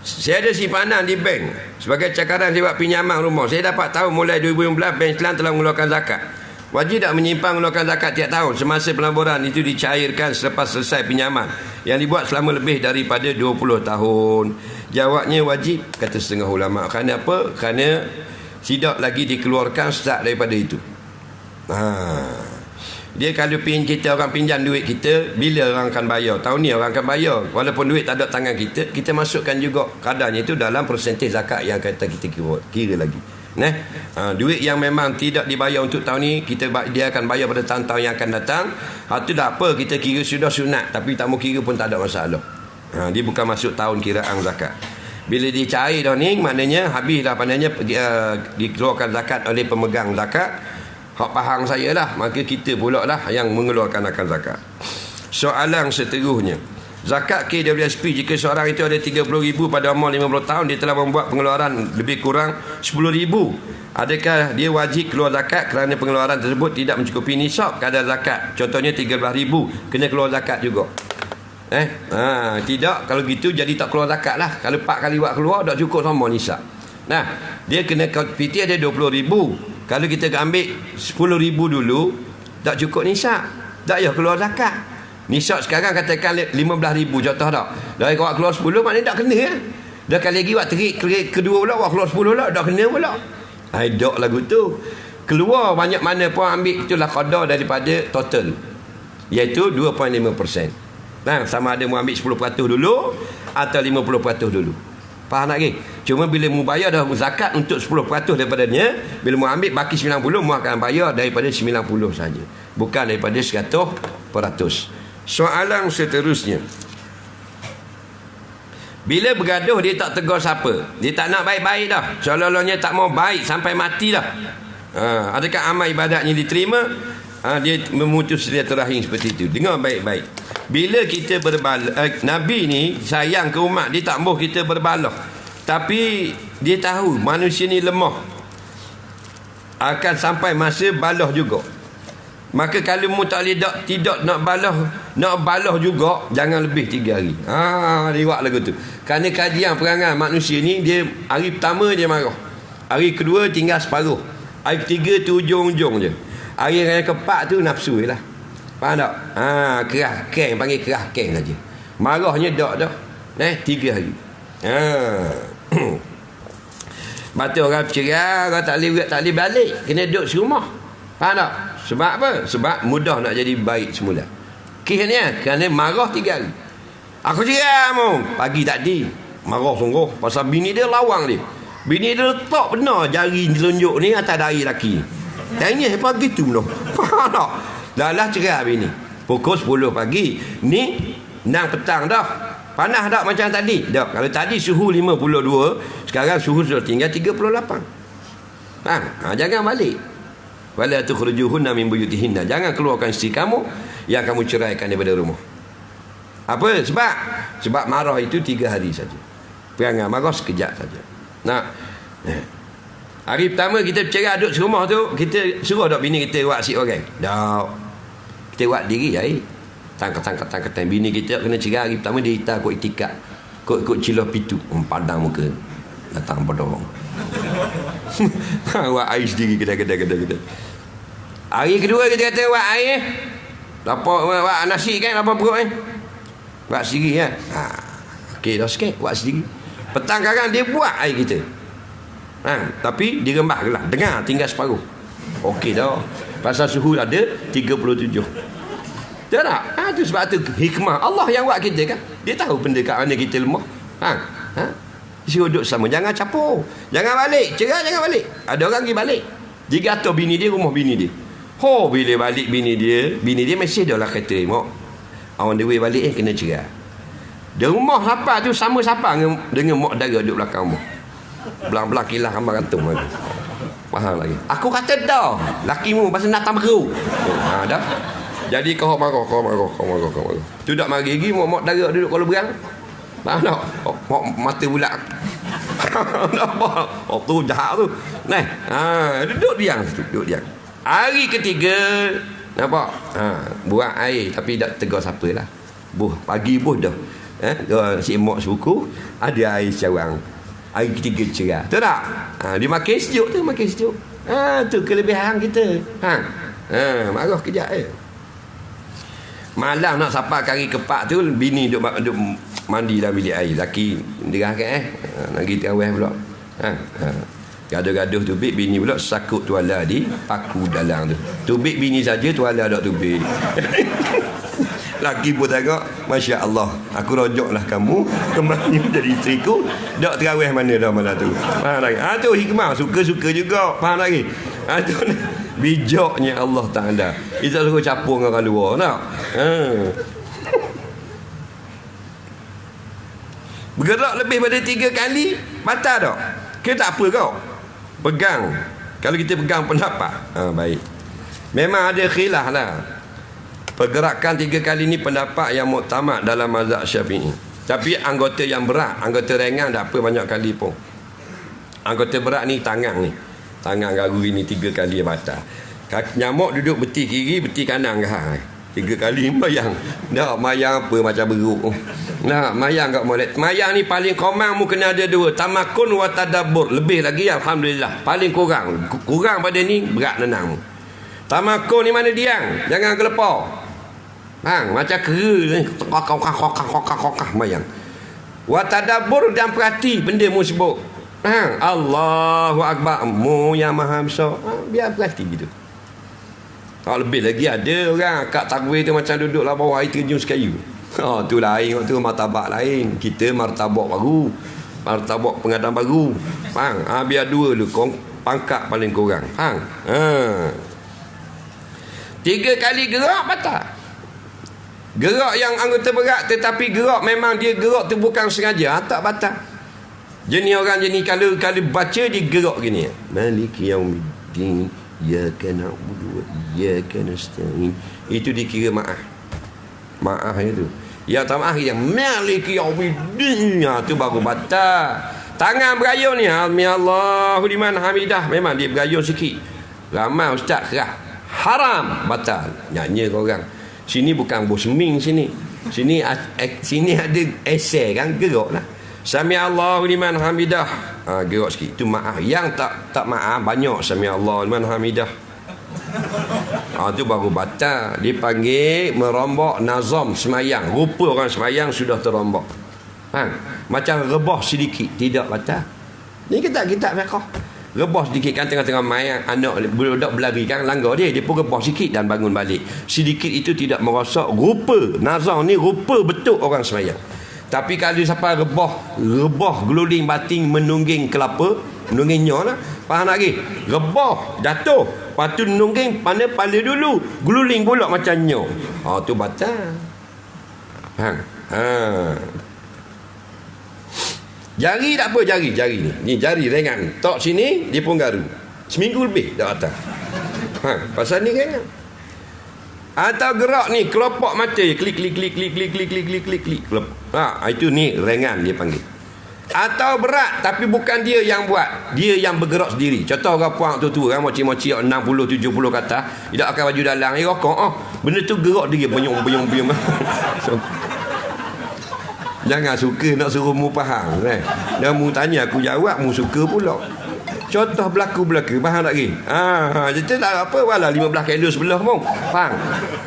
Saya ada simpanan di bank. Sebagai cakaran saya buat pinjaman rumah. Saya dapat tahu mulai 2015 bank Islam telah mengeluarkan zakat. Wajib tak menyimpan mengeluarkan zakat tiap tahun semasa pelaburan itu dicairkan selepas selesai pinjaman yang dibuat selama lebih daripada 20 tahun? Jawabnya wajib, kata setengah ulama. Kerana apa? Kerana tidak lagi dikeluarkan start daripada itu. Dia kalau kita orang pinjam duit kita, bila orang akan bayar? Tahun ni orang akan bayar. Walaupun duit tak ada tangan kita, kita masukkan juga kadarnya itu dalam persentase zakat yang kata kita kira lagi. Duit yang memang tidak dibayar untuk tahun ni, dia akan bayar pada tahun-tahun yang akan datang. Itu tak apa, kita kira sudah sunat, tapi tak mau kira pun tak ada masalah. Dia bukan masuk tahun kiraan zakat. Bila dicair dah ni, maknanya habis dah pandanya dikeluarkan zakat oleh pemegang zakat. Hak faham saya lah, maka kita pula lah yang mengeluarkan akan zakat. Soalan seterusnya, zakat KWSP jika seorang itu ada 30,000 pada umur 50 tahun, dia telah membuat pengeluaran lebih kurang 10,000. Adakah dia wajib keluar zakat kerana pengeluaran tersebut tidak mencukupi nisab kadar zakat? Contohnya 13,000, kena keluar zakat juga. Tidak, kalau gitu jadi tak keluar zakat lah. Kalau 4 kali buat keluar tak cukup sama nisab. Dia kena PT ada 20,000. Kalau kita ambil 10,000 dulu, tak cukup nisab, tak payah keluar zakat. Nisab sekarang katakan 15,000 contoh tak. Dah awak keluar 10 maknanya tak kena. Dah kali lagi awak terik kedua pula awak keluar 10 lah, tak kena pula. Tak lagu tu. Keluar banyak mana pun ambil itulah qadar daripada total, iaitu 2.5%. Sama ada mu ambil 10% dulu atau 50% dulu. Faham tak ke? Cuma bila mu bayar dah zakat untuk 10% daripadanya, bila mu ambil baki 90, mu akan bayar daripada 90 saja, bukan daripada 100%. Soalan seterusnya, bila bergaduh dia tak tegur siapa, dia tak nak baik-baik dah, seolah-olahnya tak mau baik sampai mati dah. Adakah amal ibadatnya diterima? Dia memutus silaturahim seperti itu. Dengar baik-baik. Bila kita berbalah, Nabi ni sayang ke umat, dia tak mahu kita berbalah, tapi dia tahu manusia ni lemah, akan sampai masa balah juga. Maka kalau mu tidak nak balah juga, jangan lebih 3 hari. Lewat lagu tu. Kerana kajian perangai manusia ni, dia hari pertama dia marah, hari kedua tinggal separuh, hari ketiga tu ujung-ujung je, hari yang keempat tu nafsu je lah. Faham tak? Kerah keng, panggil kerah keng saja. Marahnya dak dah. 3 hari. Batu orang bercerai, orang tak boleh balik, kena duduk serumah. Faham tak? Sebab apa? Sebab mudah nak jadi baik semula. Kisahnya kerana marah 3 hari. Aku cerai kamu pagi tadi, marah sungguh pasal bini dia lawang dia. Bini dia letak benar jari telunjuk ni atas dahi laki. Tanya apa gitu noh. Faham tak? Dah cerai bini pukul 10 pagi ni 6 petang dah. Panas tak macam tadi? Tak. Kalau tadi suhu 52, sekarang suhu sudah tinggal 38. Jangan balik. Wala tukhrijuhunna min buyutihinna. Jangan keluarkan isteri kamu yang kamu ceraikan daripada rumah. Apa? Sebab marah itu 3 hari saja. Perangai marah sekejap saja. Hari pertama kita bercerai duduk serumah tu, kita suruh tak bini kita buat si orang? Tak. Kita buat diri air. Tangkat. Bini kita kena cerai hari pertama, dia hitam kot itikad. Kot cilah pitu. Padang muka. Datang podong. Buat air sendiri kedai. Hari kedua kita kata buat air. Buat nasi kan, lapar perut kan. Buat sendiri kan. Okey dah sikit, buat sendiri. Petang kadang dia buat air kita. Tapi dirembah gelap. Dengar tinggal separuh. Okey dah. Pasal suhu ada 37. Tak tak? Tu sebab tu hikmah Allah yang buat kita kan. Dia tahu benda kat mana kita lemah. Suruh duduk sama. Jangan capur. Jangan balik. Cerai jangan balik. Ada orang pergi balik. Dia atur bini dia, rumah bini dia. Bila balik bini dia mesej dah lah kata, mak, on the way balik kena cerai. Dia rumah siapa tu sama siapa dengan mak dara duduk belakang rumah. Belang-belang kilah gambar gantung lagi. Faham lagi. Aku kata dah, lakimu pasal nak tamberu. Dah. Jadi kau marah. Tu dak mari lagi mak dara duduk kalau berang. Faham tak? Mak mata bulat. Nampak? Tu jahat tu. Duduk diam. Hari ketiga nampak? Buang air tapi tak tegur siapa lah. Pagi dah. Si mak suku ada air cawan. Hari ketiga cerai. Tahu tak? Dia makin sejuk tu. Tu kelebihan kita. Marah kejap malam nak sampai kari kepak tu, bini duk mandi dalam bilik air, laki derah kan nak pergi terawih pula. Gaduh-gaduh tubik, bini pula sakut tuala di paku dalam tu. Tubik bini saja, tuala dak tubik. Laki pun tengok, Masya Allah, aku rojoklah kamu kembali menjadi isteriku. Dak terawih mana dah malam tu. Faham lagi? Tu hikmah, suka-suka juga. Faham lagi? Tu bijaknya Allah Ta'ala. Dia tak suruh capur dengan orang luar, tak? Bergerak lebih pada 3 kali, batal tak? Ke tak apa kau? Pegang. Kalau kita pegang pendapat, baik. Memang ada khilaf lah. Pergerakan 3 kali ni pendapat yang muktamad dalam mazhab Syafi'i. Tapi anggota yang berat, anggota ringan tak apa banyak kali pun. Anggota berat ni tangan ni. Tangan garu ni 3 kali batal. Nyamuk duduk beti kiri, beti kanan ke 3 kali mayang. Dah mayang apa macam beruk. Nah, mayang kat molek. Mayang ni paling komang mu kena ada 2, tamakun wa tadabbur. Lebih lagi alhamdulillah. Paling kurang. Kurang pada ni berat nenang. Tamakun ni mana diam, jangan kelepar. Macam kera ni. Kokak mayang. Wa tadabbur dan perhati benda mu sebut. Allahu Akbar, mu yang maha besar. Biar perhati gitu. Lebih lagi ada orang akak takwir tu macam duduk lah bawah air terjun sekayu. Tu lain, tu martabak lain. Kita martabak baru, martabak pengadaan baru. Biar 2 dulu, pangkat paling kurang. 3 kali gerak batal. Gerak yang anggota berat, tetapi gerak memang dia gerak tu bukan sengaja, tak batal. Jenis orang jenis kalau baca dia gerak gini. Maliki yaumiddin, iyyaka na'budu wa iyyaka nasta'in. Itu dikira maaf. Maaf itu. Yang tak maaf yang maliki yaumiddin, tu baru batal. Tangan berayun ni, Allahu liman hamidah, memang dia berayun sikit. Ramai ustaz kerah. Haram, batal. Nyanyi kau orang. Sini bukan bosming sini. Sini ada esai kan, gerak lah. Sami Allahu liman hamidah. Gerak sikit. Itu maaf. Yang tak maaf banyak sami Allahu liman hamidah. Itu baru batal. Dipanggil merombak nazam semayang. Rupa orang semayang sudah terombak. Macam rebah sedikit, tidak batal. Ni kitab-kitab fiqh. Rebah sedikit kan, tengah-tengah main anak budak berlari kan, langgar dia pun rebah sikit dan bangun balik. Sedikit itu tidak merosak rupa. Nazam ni rupa betul orang semayang. Tapi kalau sampai rebah geluling bating menungging kelapa, menunggingnya lah. Faham lagi? Rebah jatuh, lepas tu menungging pala dulu, geluling pula macam nyo. Tu batal. Jari tak apa, jari ni jari ringan. Tok sini dia pun garu. Seminggu lebih dah atas. Pasal ni ringan. Atau gerak ni kelopak mata klik. Itu ni ringan dia panggil. Atau berat tapi bukan dia yang buat, dia yang bergerak sendiri. Contoh orang puang tu kan moci-moci 60 70 kata, tidak akan baju dalam dia rokok. Benda tu gerak dia benyong. So, jangan suka nak suruh mu faham kan. Dan mu tanya aku jawab, mu suka pula. Contoh berlaku, faham tak lagi? Jadi tak apa, walau 15 kilo sebelah pun faham.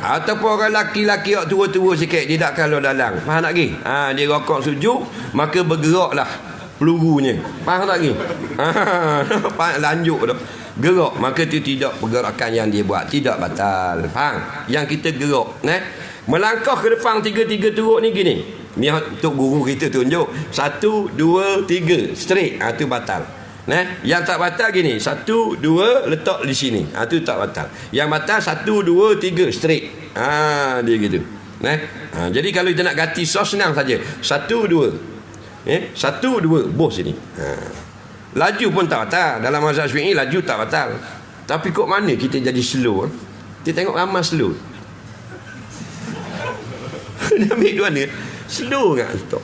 Ataupun orang laki-laki yang tua-tua sikit, dia tak kalau dalam, faham tak lagi? Dia rokok sujud, maka bergeraklah pelurunya, faham tak lagi? Lanjut dah gerak, maka itu tidak pergerakan yang dia buat, tidak batal, faham? Yang kita gerak melangkah ke depan 3 turut ni gini. Ni untuk guru kita tunjuk 1, 2, 3 straight, tu batal. Yang tak batal gini 1, 2 letak di sini, tu tak batal. Yang batal 1, 2, 3 straight, dia gitu. Jadi kalau kita nak ganti sos senang saja, 1, 2 1, 2 bos sini. Laju pun tak batal. Dalam mazhab Syafi'i laju tak batal. Tapi kok mana kita jadi slow? Kita tengok ramai slow. Ambil dua ni slow kan stop.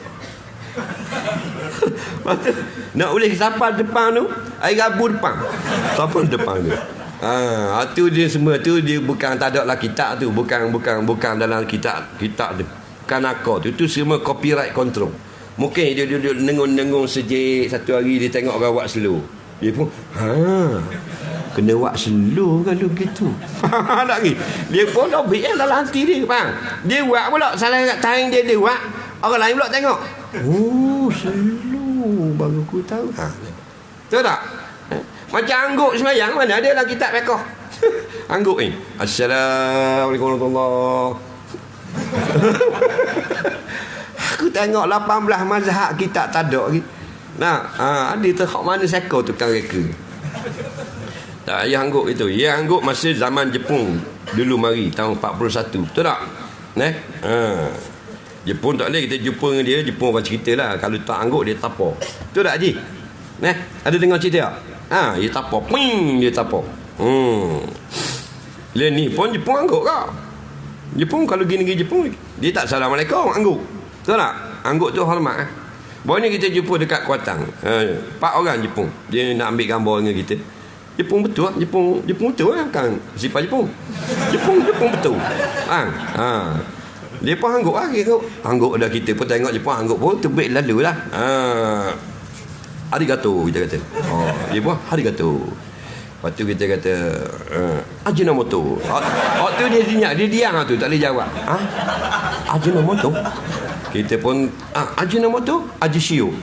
Nak boleh sampai depan tu, air rabu depan. Sampai depan tu. Tu dia semua tu dia bukan tak ada lah kitab tu, bukan dalam kitab tu. Bukan akal tu. Itu semua copyright control. Mungkin dia duduk nengung-nengung sejik satu hari dia tengok orang buat slow. Dia pun Kena buat slow kalau gitu. Tak lagi. Dia pun dobik dalam hati dia, faham? Dia buat pula salah kat taring dia buat. Orang lain pula tengok. Oh, slow baru aku tahu. Tahu tak? Macam angguk sembahyang mana ada dalam kitab fiqh. Angguk ni. Assalamualaikum warahmatullahi. Aku tengok 18 mazhab kitab tak ada lagi. Nah, ada tu hak mana seko tukang reka. Tak payah angguk itu. Ya angguk masa zaman Jepun dulu mari tahun 41. Betul tak? Jepun tak boleh kita jumpa dengan dia. Jepun orang cerita lah. Kalau tak angguk dia tapor. Betul tak Haji? Ada dengar cerita tak? Dia tapor. Ping, dia tapor. Lain ni pun Jepun angguk kau. Jepun kalau gini-gini Jepun dia tak Assalamualaikum angguk. Betul tak? Angguk tu hormat. Baru ni kita jumpa dekat Kuantan. 4 orang Jepun. Dia nak ambil gambar dengan kita. Jepun betul lah. Jepun betul lah kan. Sifat Jepun betul. Dia pun angguk lah. Angguk dah kita pun tengok Jepun angguk pun terbit lalu lah. Arigato kita kata. Dia pun arigato. Lepas tu kita kata Ajinomoto. Waktu dia dinyak, dia diam tu, tak boleh jawab. Ajinomoto. Kita pun Ajinomoto, Ajishio.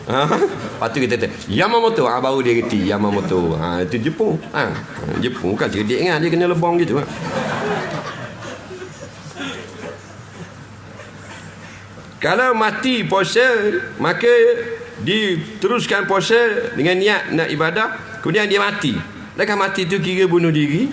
Lepas tu kita kata Yamamoto. Baru dia reti Yamamoto. Itu Jepun. Jepun kan cerdik kan, dia kena lebong gitu. Kalau mati puasa, maka diteruskan puasa dengan niat nak ibadah, kemudian dia mati. Adakah mati tu kira bunuh diri?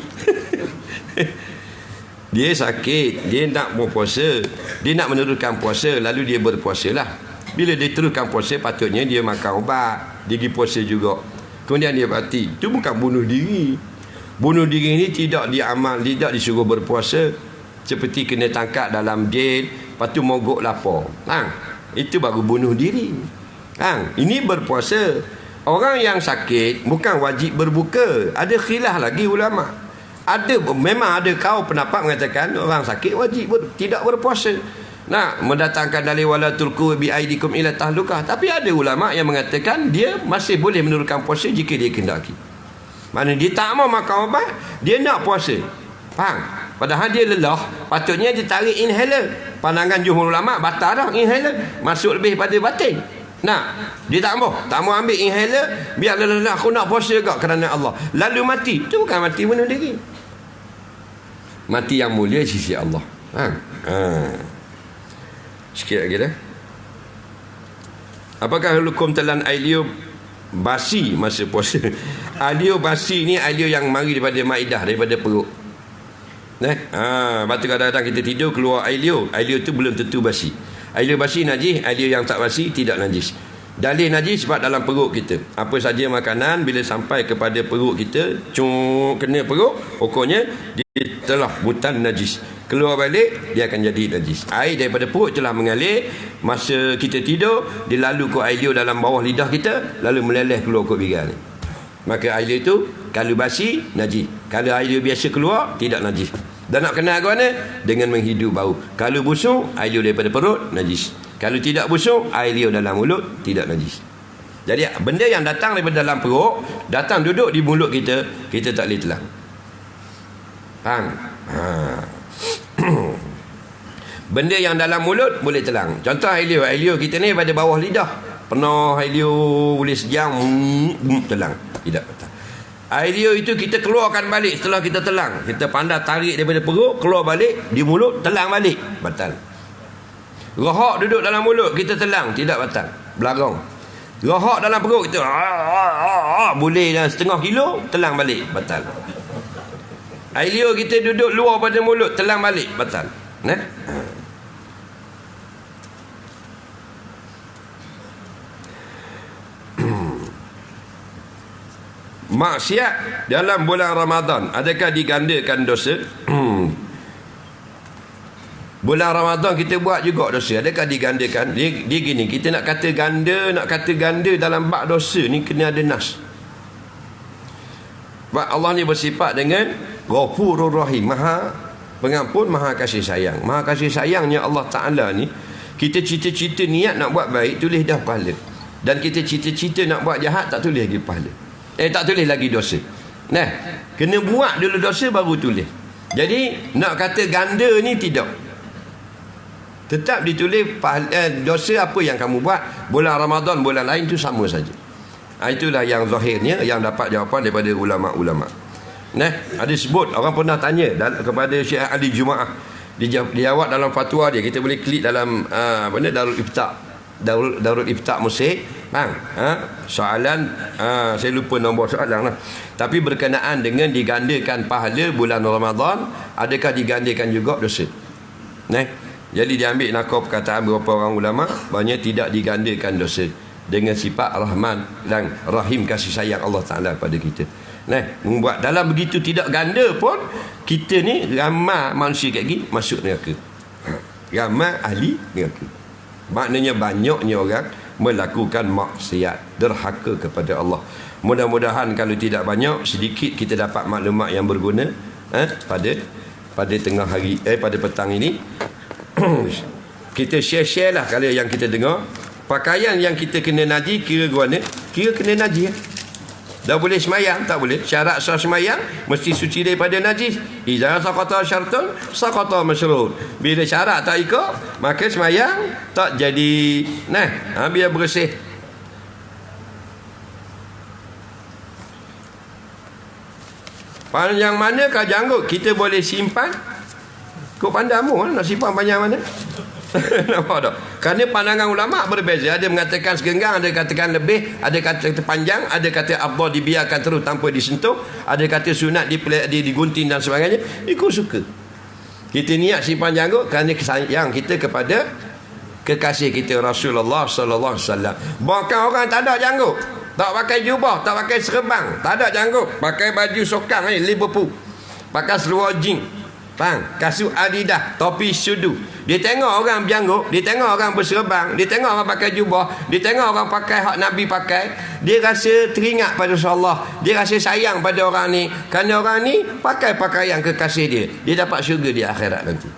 Dia sakit, dia nak berpuasa, dia nak meneruskan puasa, lalu dia berpuasa lah. Bila dia teruskan puasa, patutnya dia makan ubat, dia pergi puasa juga, kemudian dia mati. Itu bukan bunuh diri. Bunuh diri ini tidak diamal, tidak disuruh berpuasa, seperti kena tangkap dalam jail, lepas tu mogok lapar. Itu baru bunuh diri. Ini berpuasa. Orang yang sakit bukan wajib berbuka. Ada khilaf lagi ulama. Memang ada kaum pendapat mengatakan orang sakit wajib tidak berpuasa. Mendatangkan dalil wala tulqu bi aidikum ila tahlukah. Tapi ada ulama yang mengatakan dia masih boleh menurunkan puasa jika dia kehendaki. Mana dia tak mau makan obat, dia nak puasa. Faham? Padahal dia lelah, patutnya dia tarik inhaler. Pandangan jumhur ulama batal dah inhaler, masuk lebih pada batin. Dia tak mau ambil inhaler, biar lelah aku nak puasa juga kerana Allah. Lalu mati. Itu bukan mati bunuh diri. Mati yang mulia sisi Allah. Sikit lagi dah. Apakah hukum telan air liur basi masa puasa? Air liur basi ni air liur yang mari daripada maidah, daripada perut. Lepas tu kadang-kadang kita tidur keluar air liur. Air liur tu belum tentu basi. Air liur basi najis, air liur yang tak basi tidak najis. Dalil najis sebab dalam perut kita. Apa saja makanan bila sampai kepada perut kita, kena perut, pokoknya dia telah butan najis. Keluar balik, dia akan jadi najis. Air daripada perut telah mengalir, masa kita tidur, dia lalu ke air liur dalam bawah lidah kita, lalu meleleh keluar ke bingkai ni. Maka air liur itu, kalau basi, najis. Kalau air liur biasa keluar, tidak najis. Dan nak kenal ke mana? Dengan menghidu bau. Kalau busuk, air liur daripada perut, najis. Kalau tidak busuk, air liur dalam mulut, tidak najis. Jadi benda yang datang daripada dalam perut, datang duduk di mulut kita, kita tak boleh telan. Faham? Benda yang dalam mulut boleh telan. Contoh air liur kita ni pada bawah lidah, penuh air liur, boleh sejam, telan. Tidak betul. Air liur itu kita keluarkan balik setelah kita telan. Kita pandai tarik daripada perut, keluar balik di mulut, telan balik, batal. Rohak duduk dalam mulut, kita telan, tidak batal, belagong. Rohak dalam perut kita boleh dah setengah kilo, telan balik, batal. Air liur kita duduk luar pada mulut, telan balik, batal. Maksiat dalam bulan Ramadan, adakah digandakan dosa? Bulan Ramadan kita buat juga dosa, adakah digandakan? Dia gini, kita nak kata ganda dalam bab dosa ni kena ada nas. Sebab Allah ni bersifat dengan Ghafurur Rahim, Maha Pengampun, Maha Kasih Sayang. Maha Kasih Sayangnya Allah Ta'ala ni, kita cita-cita niat nak buat baik, tulis dah pahala. Dan kita cita-cita nak buat jahat, tak tulis lagi pahala. Tak tulis lagi dosa. Nah, kena buat dulu dosa baru tulis. Jadi nak kata ganda ni tidak. Tetap ditulis dosa apa yang kamu buat. Bulan Ramadan, bulan lain tu sama saja. Itulah yang zahirnya yang dapat jawapan daripada ulama-ulama. Nah, ada sebut orang pernah tanya kepada Syekh Ali Jumaah. Dia jawab dalam fatwa dia. Kita boleh klik dalam Darul Ifta. Darul Ifta Mesir. Bang, soalan saya lupa nombor soalan lah. Tapi berkenaan dengan digandakan pahala bulan Ramadan, adakah digandakan juga dosa? Nah, jadi dia ambil nakal perkataan beberapa orang ulama, banyak tidak digandakan dosa dengan sifat Rahman dan Rahim, kasih sayang Allah Ta'ala pada kita. Nah, membuat dalam begitu tidak ganda pun kita ni ramai manusia kat gini masuk neraka. Ramai ahli neraka. Maknanya banyaknya orang melakukan maksiat, derhaka kepada Allah. Mudah-mudahan kalau tidak banyak, sedikit kita dapat maklumat yang berguna pada tengah hari pada petang ini. Kita share lah kalau yang kita dengar. Pakaian yang kita kena najis kira guna, kira kena najis. Dah boleh semayang? Tak boleh. Syarat sah semayang mesti suci daripada najis. Idza saqata syartun saqata masyrut. Bila syarat tak ikut, maka semayang tak jadi. Nah, biar bersih. Panjang manakah janggut kita boleh simpan? Kau pandamu nak simpan panjang mana? Nampak tak? Kerana pandangan ulama berbeza. Ada mengatakan segenggang, ada katakan lebih, ada kata panjang, ada kata afdal dibiarkan terus tanpa disentuh, ada kata sunat digunting dan sebagainya. Ikut suka. Kita niat simpan janggut kerana sayang kita kepada kekasih kita Rasulullah sallallahu alaihi wasallam. Bahkan orang tak ada janggut, tak pakai jubah, tak pakai serban, tak ada janggut, pakai baju sokang ni Liverpool, pakai seluar jeans, kasut Adidas, topi sudu. Dia tengok orang berjanggut, dia tengok orang berserban, dia tengok orang pakai jubah, dia tengok orang pakai hak Nabi pakai, dia rasa teringat pada Rasulullah, dia rasa sayang pada orang ni, kerana orang ni pakai pakaian kekasih dia, dia dapat syurga di akhirat nanti.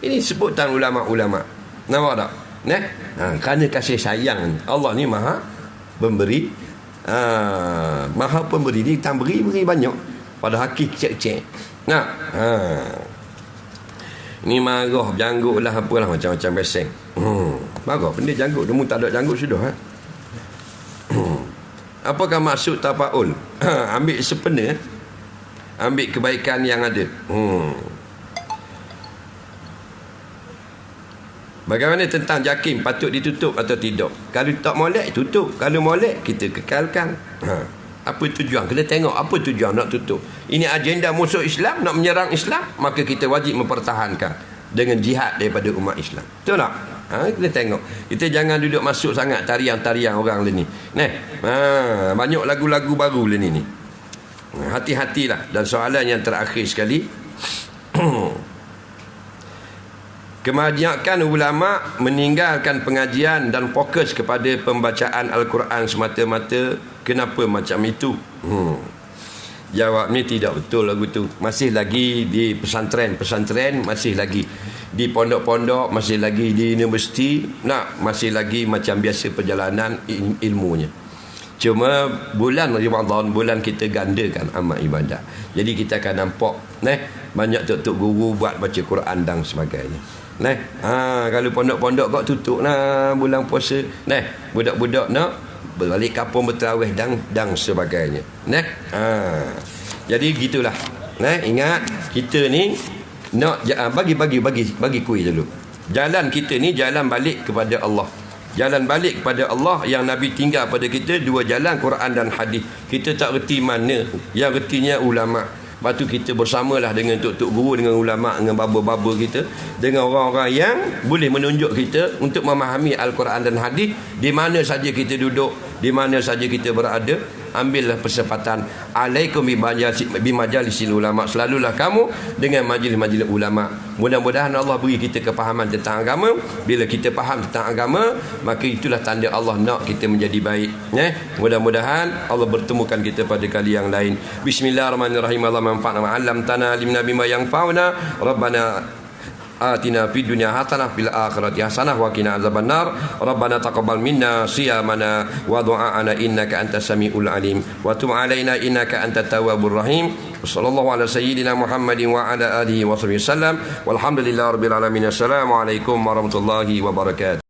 Ini sebutan ulama-ulama. Nampak tak? Kerana kasih sayang Allah ni maha pemberi, maha pemberi. Dia beri banyak pada haki cek-cek. Ni marah janggut lah apalah macam-macam beseng. Marah benda janggut, demu tak ada janggut sudah. Apakah maksud tafaul? Ambil sepena, ambil kebaikan yang ada. Bagaimana tentang jakim, patut ditutup atau tidak? Kalau tak molek, tutup. Kalau molek, kita kekalkan. Apa tujuan? Kena tengok apa tujuan nak tutup. Ini agenda musuh Islam, nak menyerang Islam, maka kita wajib mempertahankan dengan jihad daripada umat Islam. Betul tak? Kita tengok. Kita jangan duduk masuk sangat tarian-tarian orang ni. Banyak lagu-lagu baru ni. Hati-hatilah. Dan soalan yang terakhir sekali. Kebanyakan ulama meninggalkan pengajian dan fokus kepada pembacaan Al-Quran semata-mata. Kenapa macam itu? Jawabnya tidak betul lagu tu. Masih lagi di pesantren, masih lagi di pondok-pondok, masih lagi di universiti, masih lagi macam biasa perjalanan ilmunya. Cuma bulan Ramadan, bulan kita gandakan amal ibadah. Jadi kita akan nampak banyak tok-tok guru buat baca Quran dan sebagainya. Kalau pondok-pondok kau tutup bulan puasa. Budak-budak nak balik kampung bertarawih dan sebagainya. Jadi gitulah. Ingat kita ni nak bagi kuih dulu. Jalan kita ni jalan balik kepada Allah. Jalan balik kepada Allah yang Nabi tinggal pada kita dua jalan, Quran dan hadis. Kita tak reti mana, yang retinya ulama. Lepas tu kita bersamalah dengan tok-tok guru, dengan ulama, dengan baba-baba kita, dengan orang-orang yang boleh menunjuk kita untuk memahami Al-Quran dan hadis. Di mana saja kita duduk, di mana saja kita berada, ambillah persempatan. Alaikum bimajalisil ulama. Selalulah kamu dengan majlis-majlis ulama. Mudah-mudahan Allah beri kita kepahaman tentang agama. Bila kita faham tentang agama, maka itulah tanda Allah nak kita menjadi baik. Mudah-mudahan Allah bertemukan kita pada kali yang lain. Bismillahirrahmanirrahim. Allah manfa'na ma'allamtana, alimna bima yanfa'una. Rabbana atina fid dunya hasanah fil akhirati hasanah wa qina azabannar. Rabbana taqabbal minna siyamana wa du'aana innaka antas samiul alim wa tub alaina innaka antat tawwabur rahim. Sallallahu ala sayyidina Muhammadin wa ala alihi wa sahbihi wasallam. Walhamdulillahirabbil alamin. Assalamualaikum warahmatullahi wabarakatuh.